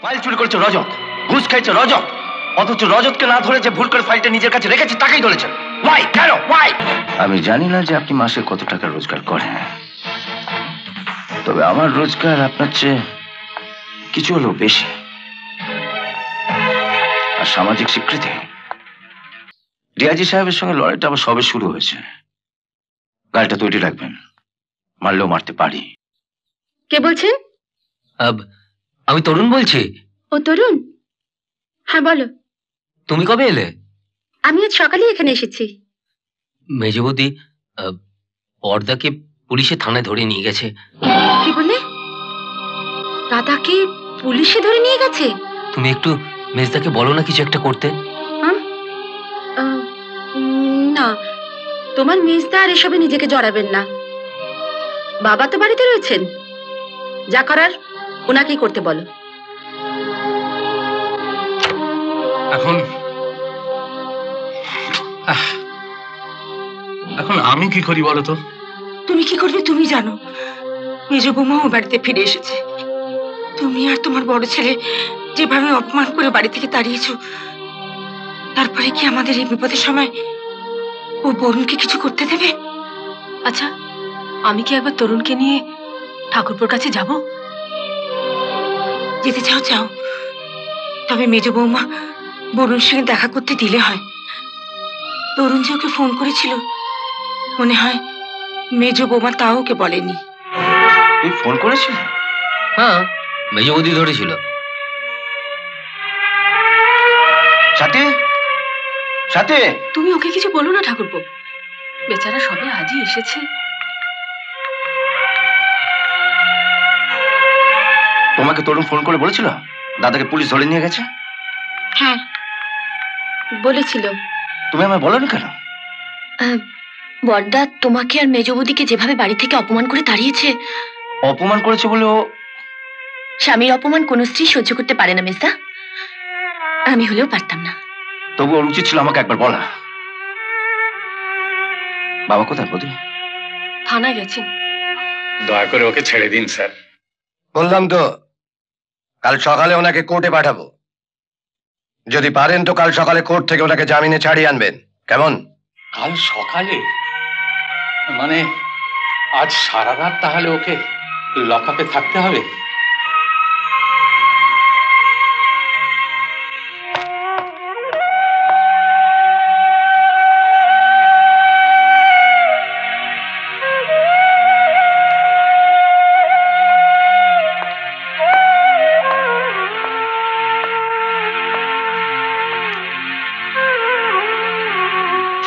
File চুরি করেছে রজত, ঘুষ খাইছে রজত, অথচ রজতকে না ধরে যে ভুল করে ফাইলটা নিজের কাছে রেখেছে তাকেই ধরেছেন। ওয়াই? কেন? ওয়াই? আমি জানি না যে আপনি মাসে কত টাকা রোজগার করেন, তবে আমার রোজগার আপনার চেয়ে কিছু হলেও বেশি। আর সামাজিক স্বীকৃতি, ডিআইজি সাহেবের সঙ্গে লড়াইটা আবার সবে শুরু হয়েছে। গাড়িটা তৈরি রাখবেন, মারলেও মারতে পারি। কে বলছেন? আমি তরুণ বলছি। ও তরুণ, হ্যাঁ বলো। তুমি কবে এলে? আমি আজ সকালেই এখানে এসেছি। মেজবতী পর্দাকে পুলিশে থানায় ধরে নিয়ে গেছে। কি বলে? দাদাকে পুলিশে ধরে নিয়ে গেছে? তুমি একটু মেজদাকে বলো না কিছু একটা করতে। না, তোমার মেজদা আর এসবে নিজেকে জড়াবেন না। বাবা তো বাড়িতে রয়েছেন, যা করার ওনাকেই করতে বলো। এখন এখন আমি কি করি বলো তো? তুমি কি করবে তুমি জানো। মেজ বৌমাও বাড়িতে ফিরে এসেছে। তুমি আর তোমার বড় ছেলে যেভাবে অপমান করে বাড়ি থেকে তাড়িয়েছো, তারপরে কি আমাদের এই বিপদের সময় ও বরুণকে কিছু করতে দেবে? আচ্ছা, আমি কি একবার তরুণকে নিয়ে ঠাকুরপুর কাছে যাব? যেতে চাও চাও, তবে মেজ বৌমা বরুণের সঙ্গে দেখা করতে দিলে হয়। তরুণ যে ওকে ফোন করেছিল, মনে হয় মেজ বৌমা তাও ওকে বলেনি। তুই ফোন করেছিস? হ্যাঁ, মেজবতী ধরেছিল। সাথে সাথে তুমি ওকে কিছু বলো না ঠাকুরপো, বেচারা সবে আজই এসেছে। তোমাকে তরুণ ফোন করে বলেছিল দাদাকে পুলিশ ধরে নিয়ে গেছে? হ্যাঁ বলেছিল। তুমি আমায় বলোনি কেন? বড়দা তোমাকে আর মেজবৌদিকে যেভাবে বাড়ি থেকে অপমান করে তাড়িয়েছে। অপমান করেছে বলে ও? স্বামীর অপমান কোন স্ত্রী সহ্য করতে পারে না মেজদা, আমি হলেও পারতাম না। তবু ওর উচিত ছিল আমাকে একবার বলা। বাবা কোথায় বৌদি? থানায় গেছেন। দয়া করে ওকে ছেড়ে দিন স্যার। বললাম তো কাল সকালে ওনাকে কোর্টে পাঠাবো। যদি পারেন তো কাল সকালে কোর্ট থেকে ওনাকে জামিনে ছাড়িয়ে আনবেন, কেমন? কাল সকালে মানে আজ সারা রাত তাহলে ওকে লকআপে থাকতে হবে?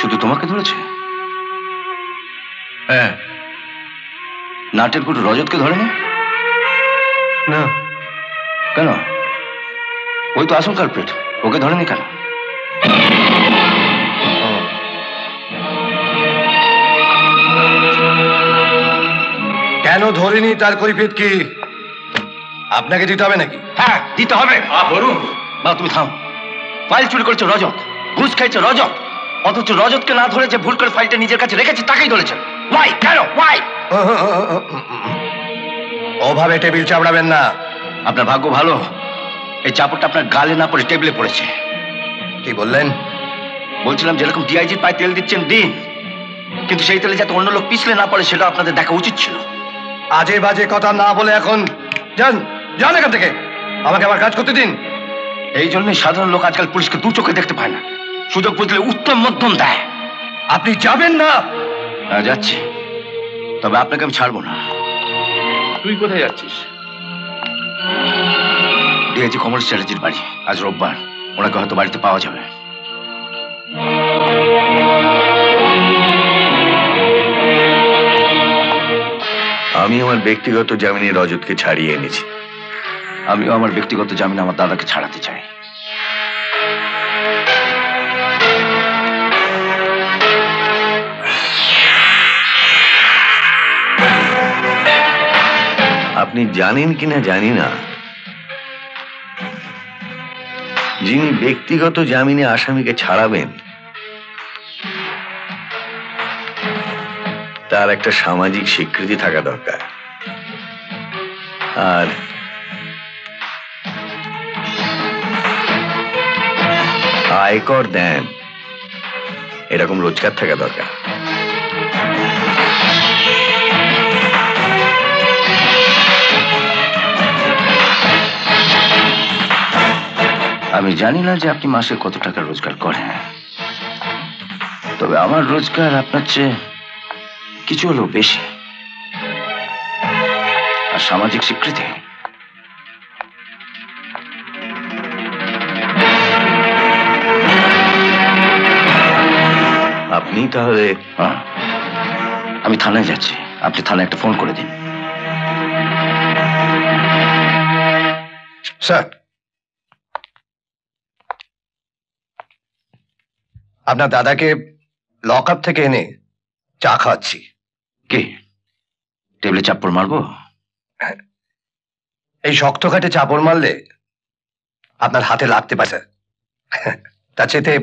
শুধু তোমাকে ধরেছে? হ্যাঁ। নাটের পুরো রজতকে ধরেনি? না। কেন? ওই তো আসল কালপ্রিট, ওকে ধরেনি কেন? কেন ধরিনি তার কৈফিয়ত কি আপনাকে দিতে হবে নাকি? হ্যাঁ দিতে হবে। বরুণ, মা তুমি থাম। ফাইল চুরি করেছে রজত, ঘুষ খাইছে রজত, অথচ রজতকে না ধরে যে ভুল করে ফাইলটা নিজের কাছে রেখেছে তাকেই ধরেছেন। ওয়াই? কেন? ওয়াই? ওভাবে টেবিল চাপড়াবেন না। আপনার ভাগ্য ভালো এই চাপড়টা আপনার গালে না পড়ে টেবিলে পড়েছে। কি বললেন? বলছিলাম যেরকম ডিআইজির পায়ে তেল দিচ্ছেন দিন, কিন্তু সেই তেলে যাতে অন্য লোক পিছলে না পড়ে সেটা আপনাদের দেখা উচিত ছিল। আজে বাজে কথা না বলে এখন যান, যান এখান থেকে। আমাকে আমার কাজ করতে দিন। এই জন্যই সাধারণ লোক আজকাল পুলিশকে দু চোখে দেখতে পায় না, সুযোগ বুঝলে উত্তম মধ্যম দেয়। আপনি যাবেন না? যাচ্ছি, তবে আপনাকে আমি ছাড়বো না। তুই কোথায় যাচ্ছিস? ডিআইজি কমল চ্যাটার্জির বাড়ি। আজ রোববার, ওনাকে হয়তো বাড়িতে পাওয়া যাবে। আমি আমার ব্যক্তিগত জামিনে রজতকে ছাড়িয়ে এনেছি। আমিও আমার ব্যক্তিগত জামিনে আমার দাদাকে ছাড়াতে চাই। আপনি জানেন কিনা জানি না, যিনি ব্যক্তিগত জামিনে আসামিকে ছাড়াবেন তার একটা সামাজিক স্বীকৃতি থাকা দরকার। আর আয়কর দেন, এরকম রোজগার থাকা দরকার। আমি জানি না যে আপনি মাসে কত টাকা রোজগার করেন, তবে আমার রোজগার আপনার চেয়ে কিছু হলেও বেশি। আর সামাজিক স্বীকৃতি আপনি তাহলে? হ্যাঁ, আমি থানায় যাচ্ছি, আপনি থানায় একটা ফোন করে দিন। স্যার, আপনার দাদাকে লক আপ থেকে এনে চা খাওয়াচ্ছি। কি টেবিলে চাপ্পড় মারবো? এই শক্ত ঘাটে চাপড় মারলে আপনার হাতে লাগতে পারে স্যার। তার চেয়ে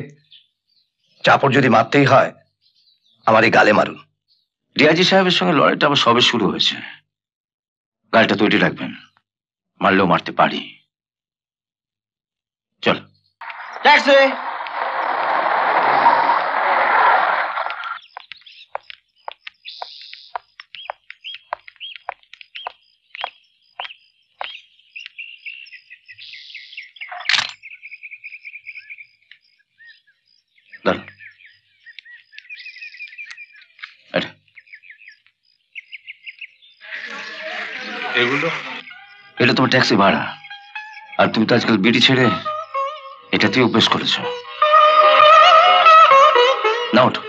চাপড় যদি মারতেই হয় আমার এই গালে মারুন। ডিআইজি সাহেবের সঙ্গে লড়াইটা আবার সবে শুরু হয়েছে, গাড়িটা তৈরি রাখবেন, মারলেও মারতে পারি। চল। ট্যাক্সি। দাঁড়া, এগুলো এটা তোমার ট্যাক্সি ভাড়া, আর তুমি তো আজকাল বিড়ি ছেড়ে এটাতেই অভ্যেস করেছ। না ওঠো।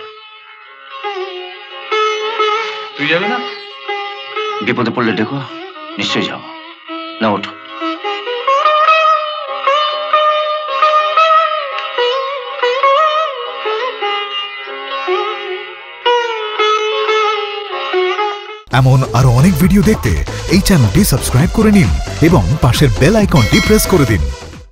তুই যাবি না? বিপদে পড়লে দেখো, নিশ্চয়ই যাও। না ওঠো। এমন আরো অনেক ভিডিও দেখতে এই চ্যানেলটি সাবস্ক্রাইব করে নিন এবং পাশের বেল আইকনটি প্রেস করে দিন।